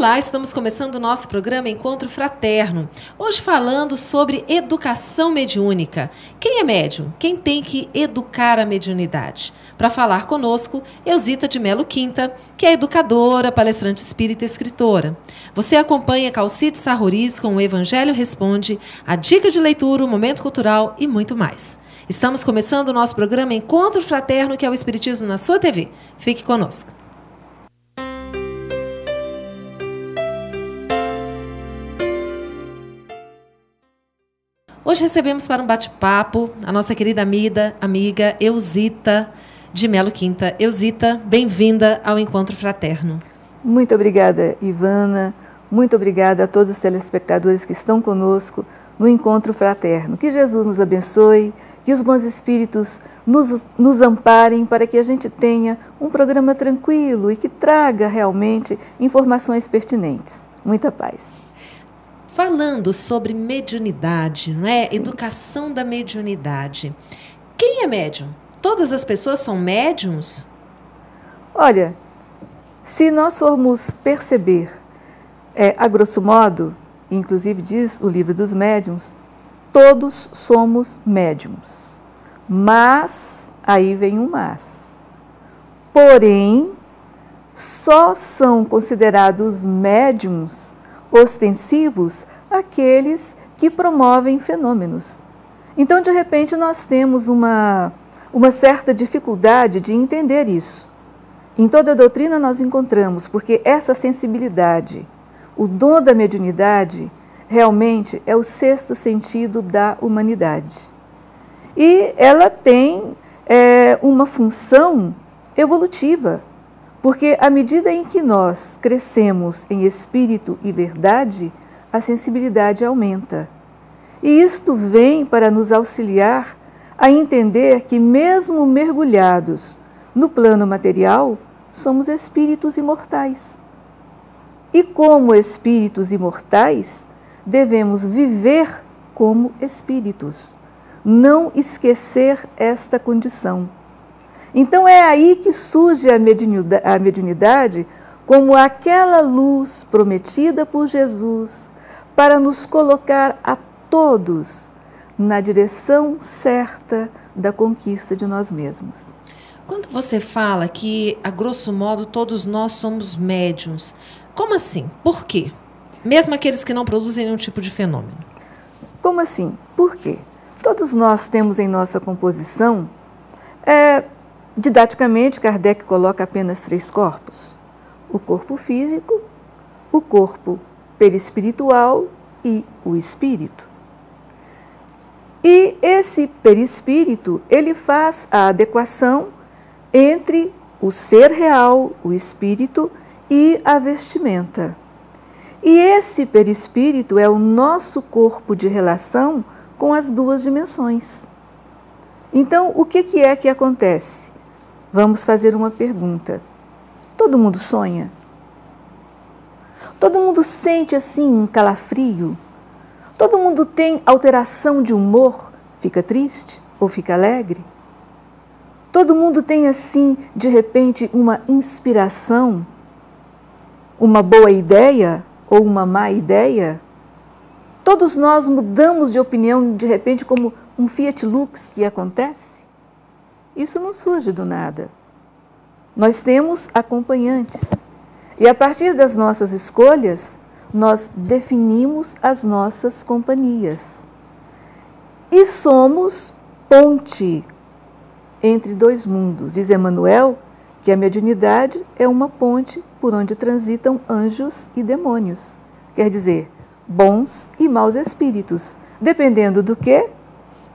Olá, estamos começando o nosso programa Encontro Fraterno. Hoje falando sobre educação mediúnica. Quem é médium? Quem tem que educar a mediunidade? Para falar conosco, Eusita de Melo Quinta, que é educadora, palestrante espírita e escritora. Você acompanha Calcide Sarruriz com o Evangelho Responde, a dica de leitura, o momento cultural e muito mais. Estamos começando o nosso programa Encontro Fraterno, que é o Espiritismo na sua TV. Fique conosco. Hoje recebemos para um bate-papo a nossa querida amiga Eusita de Melo Quinta. Eusita, bem-vinda ao Encontro Fraterno. Muito obrigada, Ivana. Muito obrigada a todos os telespectadores que estão conosco no Encontro Fraterno. Que Jesus nos abençoe, que os bons espíritos nos amparem para que a gente tenha um programa tranquilo e que traga realmente informações pertinentes. Muita paz. Falando sobre mediunidade, não é? Sim. Educação da mediunidade. Quem é médium? Todas as pessoas são médiums? Olha, se nós formos perceber, a grosso modo, inclusive diz o livro dos médiuns, todos somos médiums. Mas, aí vem um mas. Porém, só são considerados médiums ostensivos aqueles que promovem fenômenos. Então, de repente, nós temos uma certa dificuldade de entender isso. Em toda a doutrina nós encontramos, porque essa sensibilidade, o dom da mediunidade, realmente é o sexto sentido da humanidade. E ela tem uma função evolutiva, porque à medida em que nós crescemos em espírito e verdade, a sensibilidade aumenta. E isto vem para nos auxiliar a entender que, mesmo mergulhados no plano material, somos espíritos imortais. E como espíritos imortais, devemos viver como espíritos, não esquecer esta condição. Então é aí que surge a mediunidade como aquela luz prometida por Jesus para nos colocar a todos na direção certa da conquista de nós mesmos. Quando você fala que, a grosso modo, todos nós somos médiuns, como assim? Por quê? Mesmo aqueles que não produzem nenhum tipo de fenômeno. Como assim? Por quê? Todos nós temos em nossa composição, didaticamente, Kardec coloca apenas 3 corpos. O corpo físico, o corpo perispiritual e o espírito. E esse perispírito, ele faz a adequação entre o ser real, o espírito e a vestimenta. E esse perispírito é o nosso corpo de relação com as 2 dimensões. Então, o que é que acontece? Vamos fazer uma pergunta. Todo mundo sonha? Todo mundo sente assim um calafrio? Todo mundo tem alteração de humor? Fica triste ou fica alegre? Todo mundo tem assim, de repente, uma inspiração? Uma boa ideia ou uma má ideia? Todos nós mudamos de opinião, de repente, como um Fiat Lux que acontece? Isso não surge do nada. Nós temos acompanhantes. E a partir das nossas escolhas, nós definimos as nossas companhias. E somos ponte entre 2 mundos. Diz Emmanuel que a mediunidade é uma ponte por onde transitam anjos e demônios. Quer dizer, bons e maus espíritos. Dependendo do quê?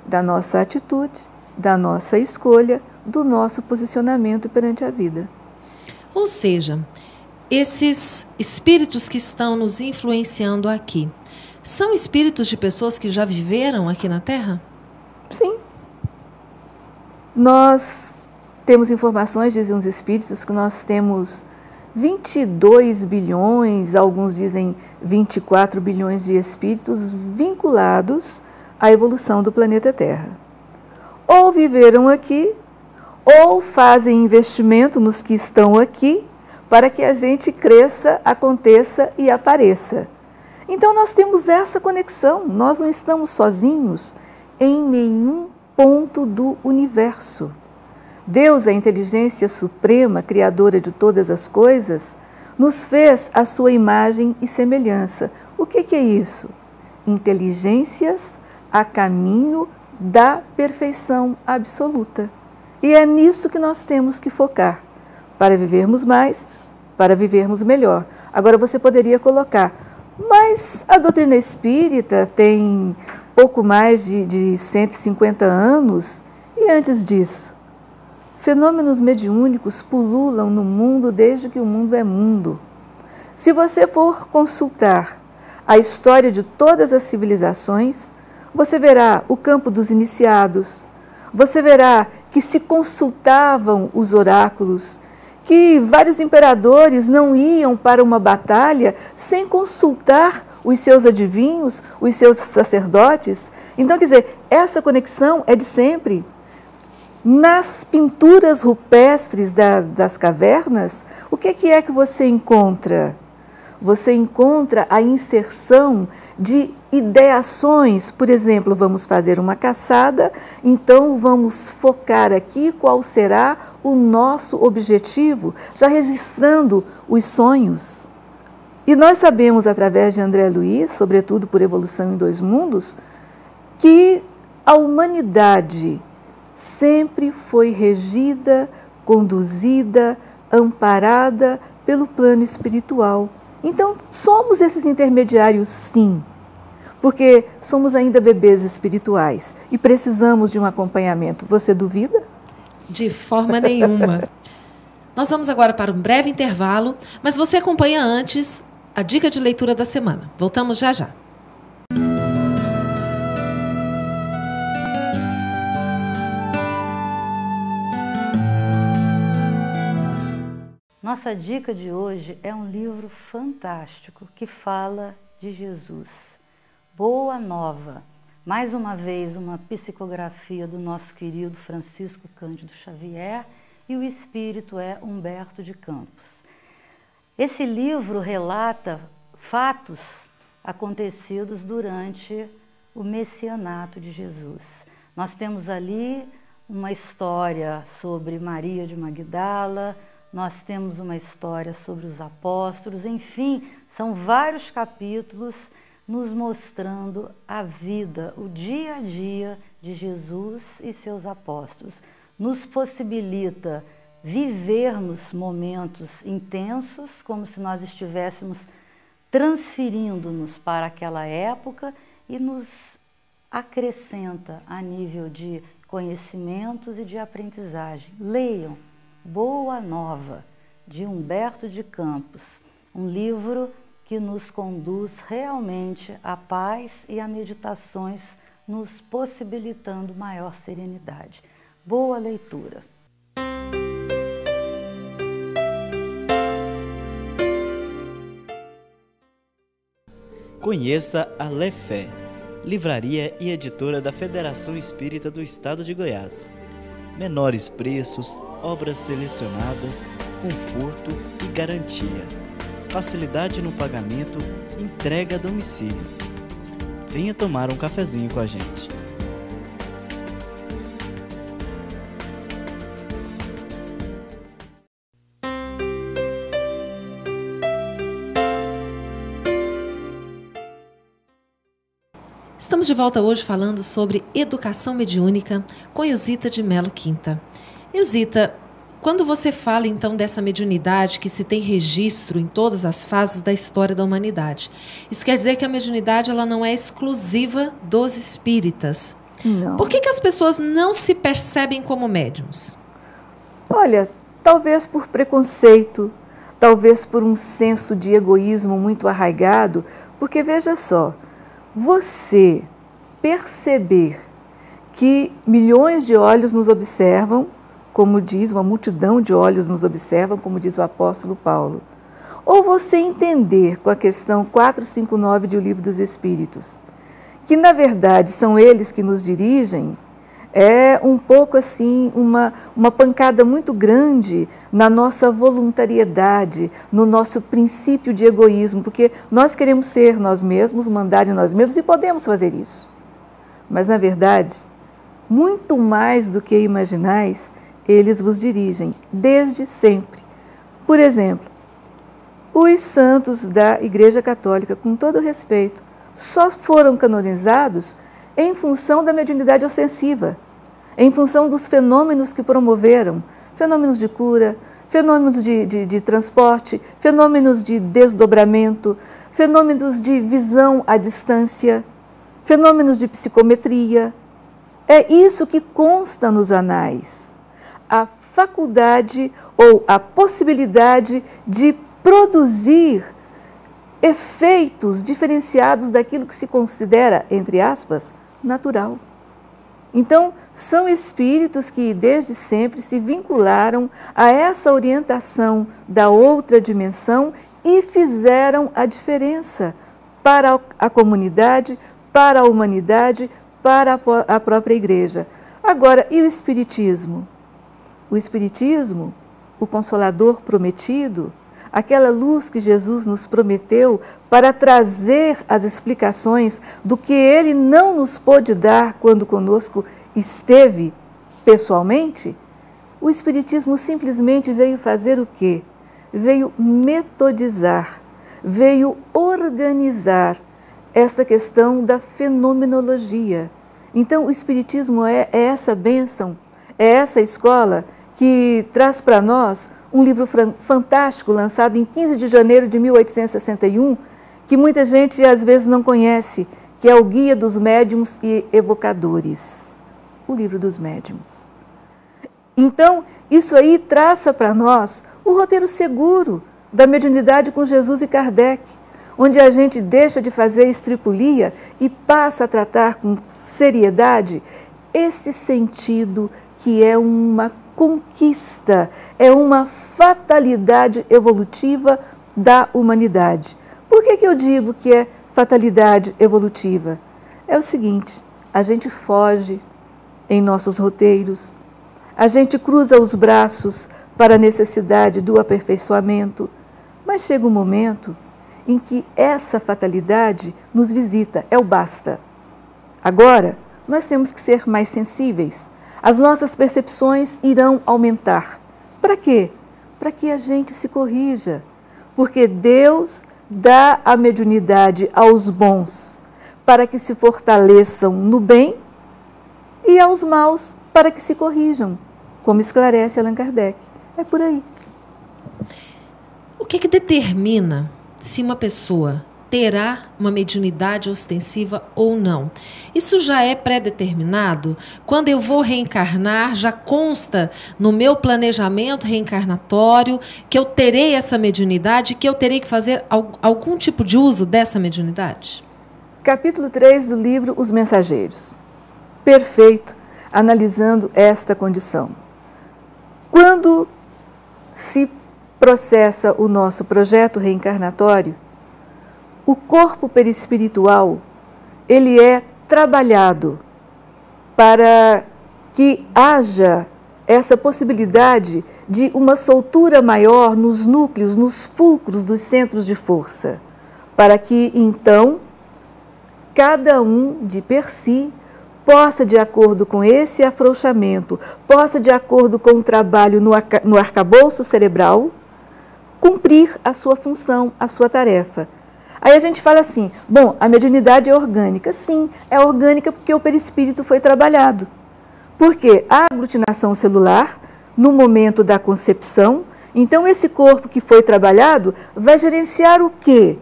Da nossa atitude, da nossa escolha, do nosso posicionamento perante a vida. Ou seja, esses espíritos que estão nos influenciando aqui, são espíritos de pessoas que já viveram aqui na Terra? Sim. Nós temos informações, dizem os espíritos, que nós temos 22 bilhões, alguns dizem 24 bilhões de espíritos vinculados à evolução do planeta Terra. Ou viveram aqui, ou fazem investimento nos que estão aqui, para que a gente cresça, aconteça e apareça. Então nós temos essa conexão, nós não estamos sozinhos em nenhum ponto do universo. Deus, a inteligência suprema, criadora de todas as coisas, nos fez a sua imagem e semelhança. O que é isso? Inteligências a caminho da perfeição absoluta. E é nisso que nós temos que focar, para vivermos mais, para vivermos melhor. Agora você poderia colocar, mas a doutrina espírita tem pouco mais de 150 anos, e antes disso? Fenômenos mediúnicos pululam no mundo desde que o mundo é mundo. Se você for consultar a história de todas as civilizações, você verá o campo dos iniciados, você verá que se consultavam os oráculos, que vários imperadores não iam para uma batalha sem consultar os seus adivinhos, os seus sacerdotes. Então, quer dizer, essa conexão é de sempre. Nas pinturas rupestres das cavernas, o que é que você encontra? Você encontra a inserção de ideações. Por exemplo, vamos fazer uma caçada, então vamos focar aqui qual será o nosso objetivo, já registrando os sonhos. E nós sabemos, através de André Luiz, sobretudo por Evolução em Dois Mundos, que a humanidade sempre foi regida, conduzida, amparada pelo plano espiritual. Então, somos esses intermediários, sim, porque somos ainda bebês espirituais e precisamos de um acompanhamento. Você duvida? De forma nenhuma. Nós vamos agora para um breve intervalo, mas você acompanha antes a dica de leitura da semana. Voltamos já já. Nossa dica de hoje é um livro fantástico que fala de Jesus. Boa Nova. Mais uma vez, uma psicografia do nosso querido Francisco Cândido Xavier e o espírito é Humberto de Campos. Esse livro relata fatos acontecidos durante o messianato de Jesus. Nós temos ali uma história sobre Maria de Magdala, nós temos uma história sobre os apóstolos, enfim, são vários capítulos nos mostrando a vida, o dia a dia de Jesus e seus apóstolos. Nos possibilita vivermos momentos intensos, como se nós estivéssemos transferindo-nos para aquela época e nos acrescenta a nível de conhecimentos e de aprendizagem. Leiam Boa Nova, de Humberto de Campos, um livro que nos conduz realmente à paz e a meditações, nos possibilitando maior serenidade. Boa leitura! Conheça a Lefé, livraria e editora da Federação Espírita do Estado de Goiás. Menores preços, obras selecionadas, conforto e garantia. Facilidade no pagamento, entrega a domicílio. Venha tomar um cafezinho com a gente. Estamos de volta hoje falando sobre educação mediúnica com Eusita de Melo Quinta. Eusita, quando você fala então dessa mediunidade que se tem registro em todas as fases da história da humanidade, isso quer dizer que a mediunidade ela não é exclusiva dos espíritas? Não. Por que as pessoas não se percebem como médiums? Olha, talvez por preconceito, talvez por um senso de egoísmo muito arraigado, porque veja só, você perceber que milhões de olhos nos observam, como diz, uma multidão de olhos nos observam, como diz o apóstolo Paulo. Ou você entender com a questão 459 de O Livro dos Espíritos, que na verdade são eles que nos dirigem, É um pouco assim, uma pancada muito grande na nossa voluntariedade, no nosso princípio de egoísmo, porque nós queremos ser nós mesmos, mandar em nós mesmos e podemos fazer isso. Mas, na verdade, muito mais do que imaginais, eles vos dirigem, desde sempre. Por exemplo, os santos da Igreja Católica, com todo respeito, só foram canonizados em função da mediunidade ostensiva, em função dos fenômenos que promoveram, fenômenos de cura, fenômenos de transporte, fenômenos de desdobramento, fenômenos de visão à distância, fenômenos de psicometria. É isso que consta nos anais. A faculdade ou a possibilidade de produzir efeitos diferenciados daquilo que se considera, entre aspas, natural. Então, são espíritos que desde sempre se vincularam a essa orientação da outra dimensão e fizeram a diferença para a comunidade, para a humanidade, para a própria igreja. Agora, e o Espiritismo? O Espiritismo, o Consolador prometido, aquela luz que Jesus nos prometeu para trazer as explicações do que Ele não nos pôde dar quando conosco esteve pessoalmente, o Espiritismo simplesmente veio fazer o quê? Veio metodizar, veio organizar esta questão da fenomenologia. Então, o Espiritismo é essa bênção, é essa escola que traz para nós um livro fantástico, lançado em 15 de janeiro de 1861, que muita gente às vezes não conhece, que é o Guia dos Médiuns e Evocadores, o livro dos médiuns. Então, isso aí traça para nós o roteiro seguro da mediunidade com Jesus e Kardec, onde a gente deixa de fazer estripulia e passa a tratar com seriedade esse sentido que é uma conquista, é uma fatalidade evolutiva da humanidade. Por que eu digo que é fatalidade evolutiva? É o seguinte, a gente foge em nossos roteiros, a gente cruza os braços para a necessidade do aperfeiçoamento, mas chega um momento em que essa fatalidade nos visita, é o basta. Agora, nós temos que ser mais sensíveis. As nossas percepções irão aumentar. Para quê? Para que a gente se corrija. Porque Deus dá a mediunidade aos bons para que se fortaleçam no bem e aos maus para que se corrijam, como esclarece Allan Kardec. É por aí. O que determina se uma pessoa terá uma mediunidade ostensiva ou não? Isso já é pré-determinado? Quando eu vou reencarnar, já consta no meu planejamento reencarnatório que eu terei essa mediunidade, que eu terei que fazer algum tipo de uso dessa mediunidade? Capítulo 3 do livro Os Mensageiros. Perfeito, analisando esta condição. Quando se processa o nosso projeto reencarnatório, o corpo perispiritual, ele é trabalhado para que haja essa possibilidade de uma soltura maior nos núcleos, nos fulcros dos centros de força, para que, então, cada um de per si possa, de acordo com esse afrouxamento, possa, de acordo com o trabalho no arcabouço cerebral, cumprir a sua função, a sua tarefa. Aí a gente fala assim, bom, a mediunidade é orgânica. Sim, é orgânica porque o perispírito foi trabalhado. Porque a aglutinação celular, no momento da concepção, então esse corpo que foi trabalhado vai gerenciar o quê?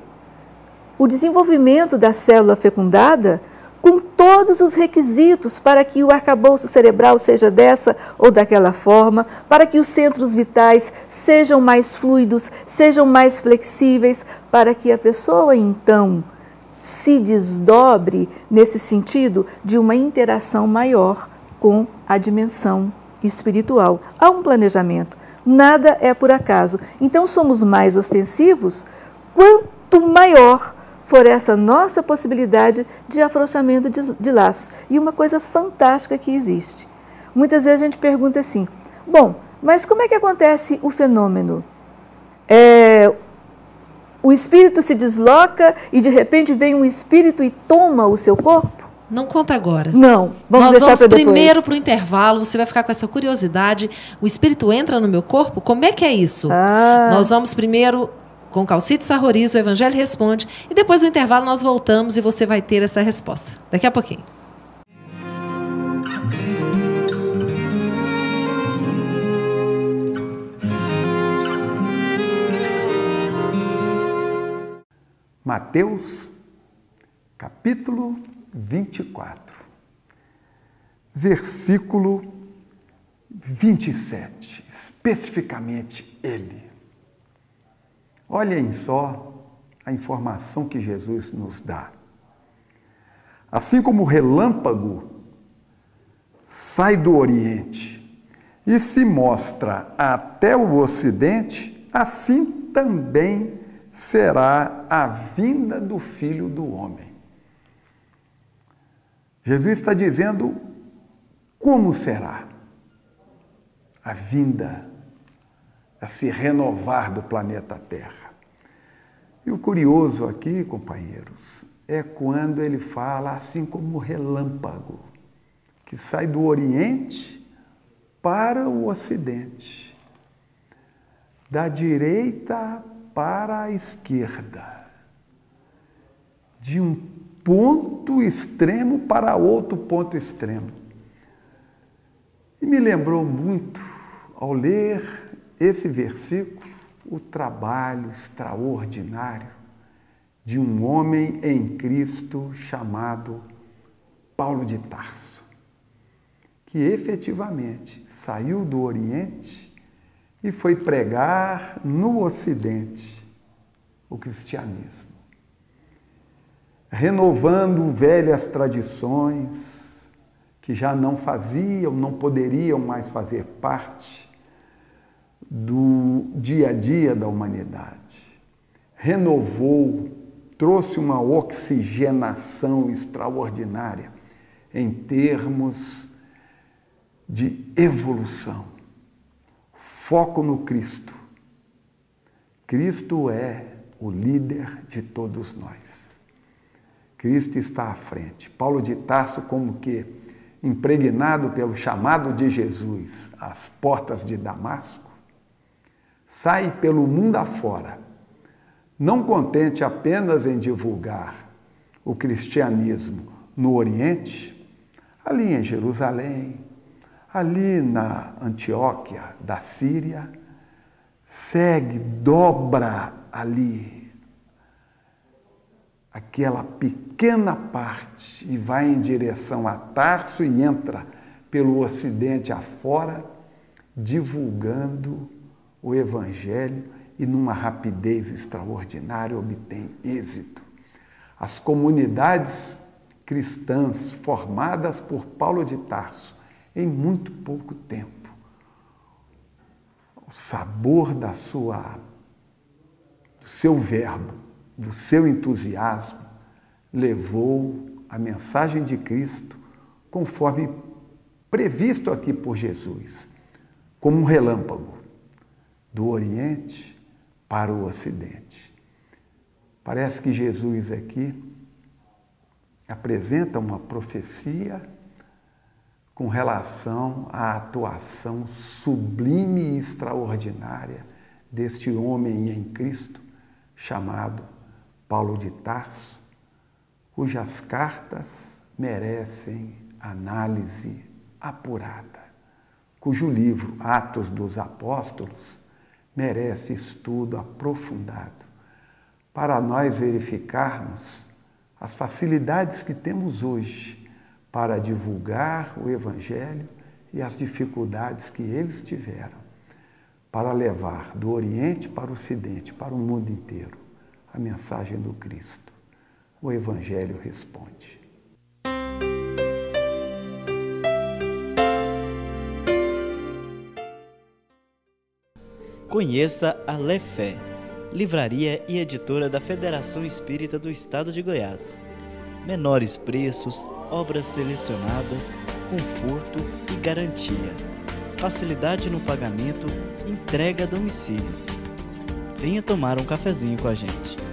O desenvolvimento da célula fecundada com todos os requisitos para que o arcabouço cerebral seja dessa ou daquela forma, para que os centros vitais sejam mais fluidos, sejam mais flexíveis, para que a pessoa, então, se desdobre nesse sentido de uma interação maior com a dimensão espiritual. Há um planejamento, nada é por acaso. Então, somos mais ostensivos quanto maior for essa nossa possibilidade de afrouxamento de laços. E uma coisa fantástica que existe. Muitas vezes a gente pergunta assim, bom, mas como é que acontece o fenômeno? O espírito se desloca e de repente vem um espírito e toma o seu corpo? Não conta agora. Não, Nós vamos primeiro para o intervalo, você vai ficar com essa curiosidade. O espírito entra no meu corpo? Como é que é isso? Nós vamos primeiro com Calcite Sarrorizo, o Evangelho Responde, e depois do intervalo nós voltamos e você vai ter essa resposta. Daqui a pouquinho. Mateus, capítulo 24, versículo 27, especificamente ele. Olhem só a informação que Jesus nos dá. Assim como o relâmpago sai do Oriente e se mostra até o Ocidente, assim também será a vinda do Filho do Homem. Jesus está dizendo como será a vinda a se renovar do planeta Terra. E o curioso aqui, companheiros, é quando ele fala assim como o relâmpago, que sai do Oriente para o Ocidente, da direita para a esquerda, de um ponto extremo para outro ponto extremo. E me lembrou muito, ao ler esse versículo, o trabalho extraordinário de um homem em Cristo chamado Paulo de Tarso, que efetivamente saiu do Oriente e foi pregar no Ocidente o cristianismo, renovando velhas tradições que já não faziam, não poderiam mais fazer parte do dia a dia da humanidade. Renovou, trouxe uma oxigenação extraordinária em termos de evolução. Foco no Cristo. Cristo é o líder de todos nós. Cristo está à frente. Paulo de Tarso, como que impregnado pelo chamado de Jesus às portas de Damasco, sai pelo mundo afora, não contente apenas em divulgar o cristianismo no Oriente, ali em Jerusalém, ali na Antioquia da Síria, segue, dobra ali aquela pequena parte e vai em direção a Tarso e entra pelo Ocidente afora, divulgando o Evangelho e numa rapidez extraordinária obtém êxito. As comunidades cristãs formadas por Paulo de Tarso em muito pouco tempo, o sabor do seu verbo, do seu entusiasmo, levou a mensagem de Cristo conforme previsto aqui por Jesus, como um relâmpago, do Oriente para o Ocidente. Parece que Jesus aqui apresenta uma profecia com relação à atuação sublime e extraordinária deste homem em Cristo, chamado Paulo de Tarso, cujas cartas merecem análise apurada, cujo livro, Atos dos Apóstolos, merece estudo aprofundado, para nós verificarmos as facilidades que temos hoje para divulgar o Evangelho e as dificuldades que eles tiveram para levar do Oriente para o Ocidente, para o mundo inteiro, a mensagem do Cristo. O Evangelho responde. Conheça a Lefé, livraria e editora da Federação Espírita do Estado de Goiás. Menores preços, obras selecionadas, conforto e garantia. Facilidade no pagamento, entrega a domicílio. Venha tomar um cafezinho com a gente.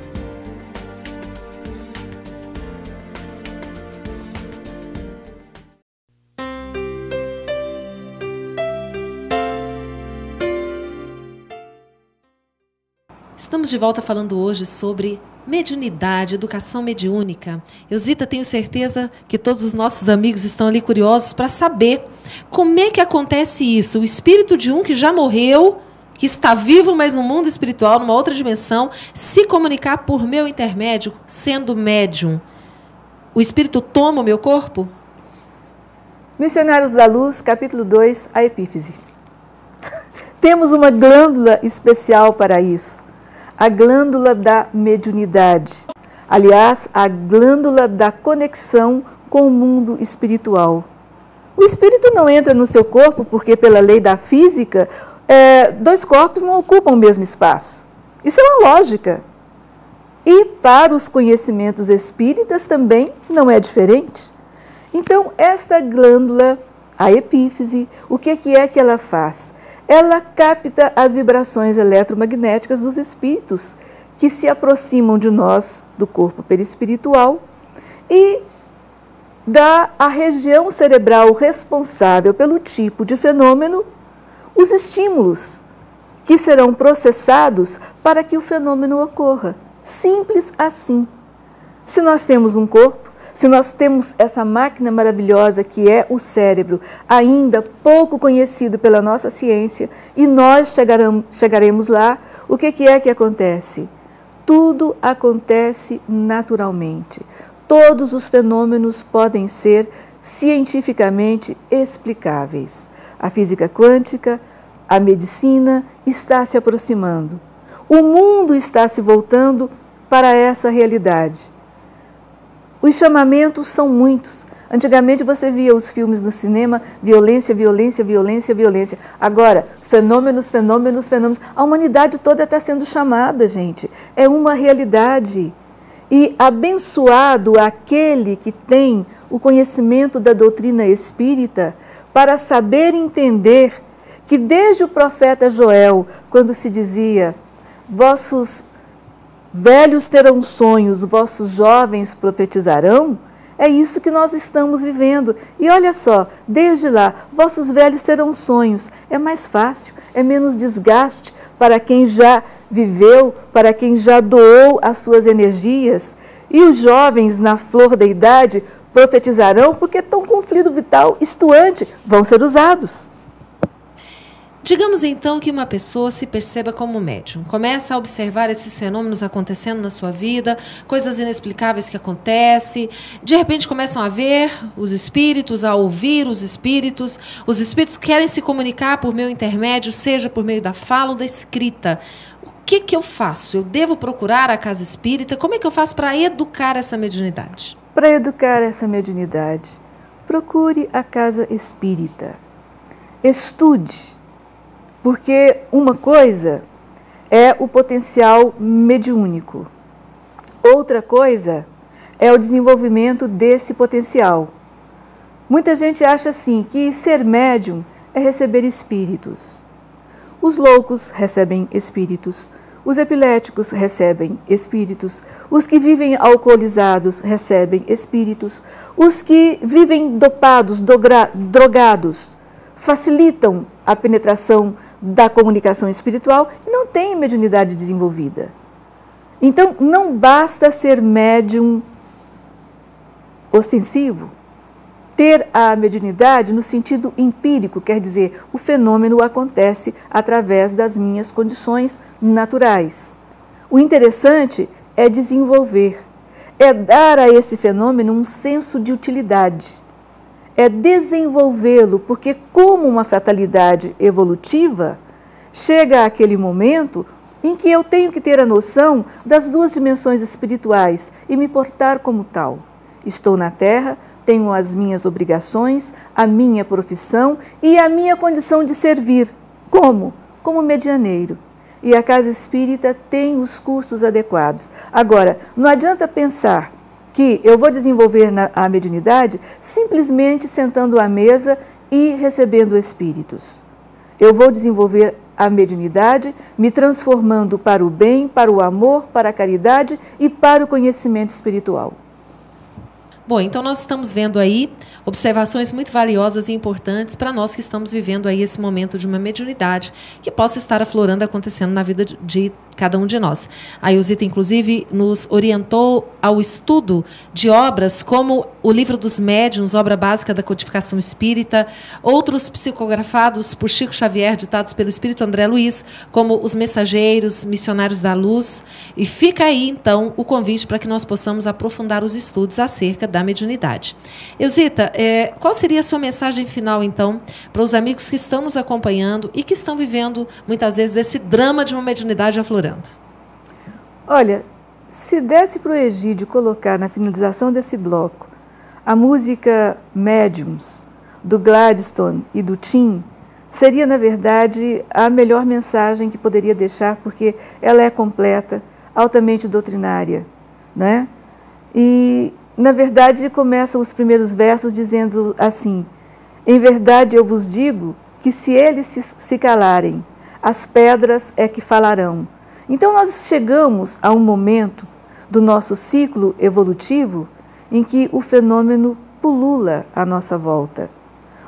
Estamos de volta falando hoje sobre mediunidade, educação mediúnica. Eusita, tenho certeza que todos os nossos amigos estão ali curiosos para saber como é que acontece isso. O espírito de um que já morreu, que está vivo, mas no mundo espiritual, numa outra dimensão, se comunicar por meu intermédio, sendo médium. O espírito toma o meu corpo? Missionários da Luz, capítulo 2, a epífise. Temos uma glândula especial para isso. A glândula da mediunidade. Aliás, a glândula da conexão com o mundo espiritual. O espírito não entra no seu corpo porque, pela lei da física, dois corpos não ocupam o mesmo espaço. Isso é uma lógica. E para os conhecimentos espíritas também não é diferente. Então, esta glândula, a epífise, o que é que ela faz? Ela capta as vibrações eletromagnéticas dos espíritos que se aproximam de nós, do corpo perispiritual, e dá à região cerebral responsável pelo tipo de fenômeno os estímulos que serão processados para que o fenômeno ocorra. Simples assim. Se nós temos um corpo, se nós temos essa máquina maravilhosa que é o cérebro, ainda pouco conhecido pela nossa ciência, e nós chegaremos lá, o que é que acontece? Tudo acontece naturalmente. Todos os fenômenos podem ser cientificamente explicáveis. A física quântica, a medicina está se aproximando. O mundo está se voltando para essa realidade. Os chamamentos são muitos. Antigamente você via os filmes no cinema, violência, violência, violência, violência. Agora, fenômenos, fenômenos, fenômenos. A humanidade toda está sendo chamada, gente. É uma realidade. E abençoado aquele que tem o conhecimento da doutrina espírita para saber entender que desde o profeta Joel, quando se dizia, vossos velhos terão sonhos, vossos jovens profetizarão, é isso que nós estamos vivendo. E olha só, desde lá, vossos velhos terão sonhos. É mais fácil, é menos desgaste para quem já viveu, para quem já doou as suas energias. E os jovens, na flor da idade, profetizarão porque estão com fluido vital estuante, vão ser usados. Digamos então que uma pessoa se perceba como médium, começa a observar esses fenômenos acontecendo na sua vida, coisas inexplicáveis que acontecem, de repente começam a ver os espíritos, a ouvir os espíritos querem se comunicar por meu intermédio, seja por meio da fala ou da escrita. O que eu faço? Eu devo procurar a casa espírita? Como é que eu faço para educar essa mediunidade? Para educar essa mediunidade, procure a casa espírita, estude. Porque uma coisa é o potencial mediúnico, outra coisa é o desenvolvimento desse potencial. Muita gente acha assim que ser médium é receber espíritos. Os loucos recebem espíritos, os epiléticos recebem espíritos, os que vivem alcoolizados recebem espíritos, os que vivem dopados, drogados, facilitam a penetração da comunicação espiritual e não têm mediunidade desenvolvida. Então, não basta ser médium ostensivo. Ter a mediunidade no sentido empírico, quer dizer, o fenômeno acontece através das minhas condições naturais. O interessante é desenvolver, é dar a esse fenômeno um senso de utilidade, é desenvolvê-lo, porque como uma fatalidade evolutiva, chega aquele momento em que eu tenho que ter a noção das duas dimensões espirituais e me portar como tal. Estou na Terra, tenho as minhas obrigações, a minha profissão e a minha condição de servir. Como? Como medianeiro. e a casa espírita tem os cursos adequados. Agora, não adianta pensar que eu vou desenvolver a mediunidade simplesmente sentando à mesa e recebendo espíritos. Eu vou desenvolver a mediunidade me transformando para o bem, para o amor, para a caridade e para o conhecimento espiritual. Bom, então nós estamos vendo aí observações muito valiosas e importantes para nós que estamos vivendo aí esse momento de uma mediunidade que possa estar aflorando, acontecendo na vida de cada um de nós. A Ilzita, inclusive, nos orientou ao estudo de obras como o Livro dos Médiuns, obra básica da codificação espírita, outros psicografados por Chico Xavier, ditados pelo Espírito André Luiz, como Os Mensageiros, Missionários da Luz. E fica aí, então, o convite para que nós possamos aprofundar os estudos acerca da mediunidade. Ilzita, qual seria a sua mensagem final, então, para os amigos que estão nos acompanhando e que estão vivendo, muitas vezes, esse drama de uma mediunidade aflorando? Olha, se desse para o Egídio colocar na finalização desse bloco a música Médiums, do Gladstone e do Tim, seria, na verdade, a melhor mensagem que poderia deixar, porque ela é completa, altamente doutrinária, né? E, na verdade, começam os primeiros versos dizendo assim: em verdade eu vos digo que se eles se calarem, as pedras é que falarão. Então nós chegamos a um momento do nosso ciclo evolutivo em que o fenômeno pulula à nossa volta.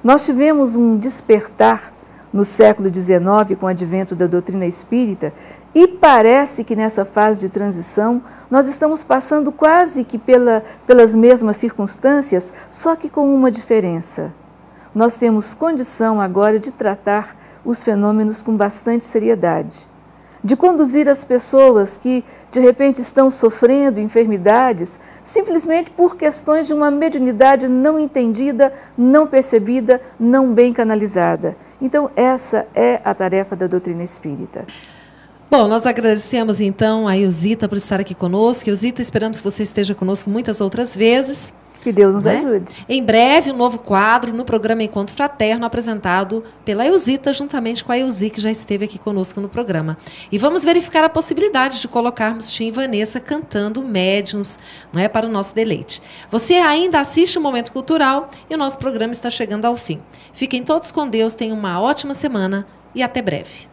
Nós tivemos um despertar no século XIX com o advento da doutrina espírita e parece que nessa fase de transição nós estamos passando quase que pelas mesmas circunstâncias, só que com uma diferença. Nós temos condição agora de tratar os fenômenos com bastante seriedade, de conduzir as pessoas que, de repente, estão sofrendo enfermidades simplesmente por questões de uma mediunidade não entendida, não percebida, não bem canalizada. Então, essa é a tarefa da doutrina espírita. Bom, nós agradecemos, então, a Ilzita por estar aqui conosco. Ilzita, esperamos que você esteja conosco muitas outras vezes. Que Deus nos ajude. Em breve, um novo quadro no programa Encontro Fraterno, apresentado pela Ilzita, juntamente com a Ilzi, que já esteve aqui conosco no programa. E vamos verificar a possibilidade de colocarmos Tim e Vanessa cantando Médiuns, não é, para o nosso deleite. Você ainda assiste o Momento Cultural e o nosso programa está chegando ao fim. Fiquem todos com Deus, tenham uma ótima semana e até breve.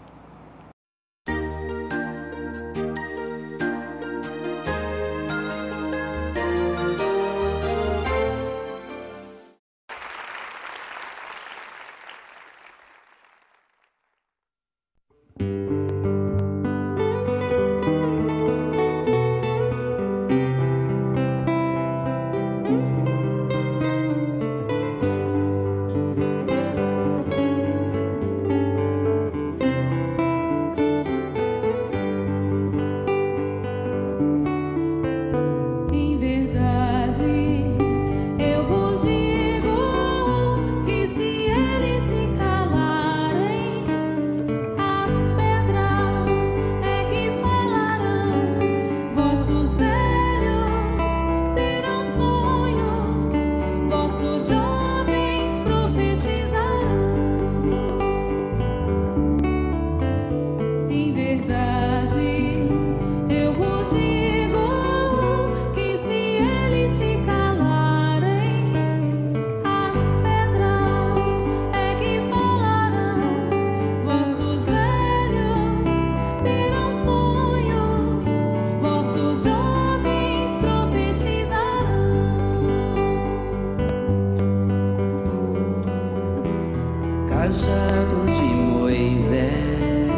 Cajado de Moisés,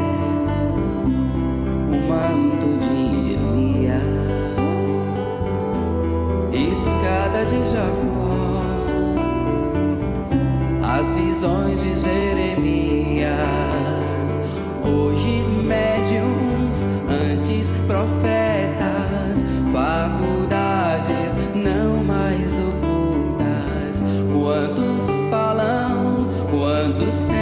o manto de Elias, escada de Jacó, as visões de Jeremias, hoje médiuns, antes profetas, faculdades não mais ocultas. Quantos falam, quantos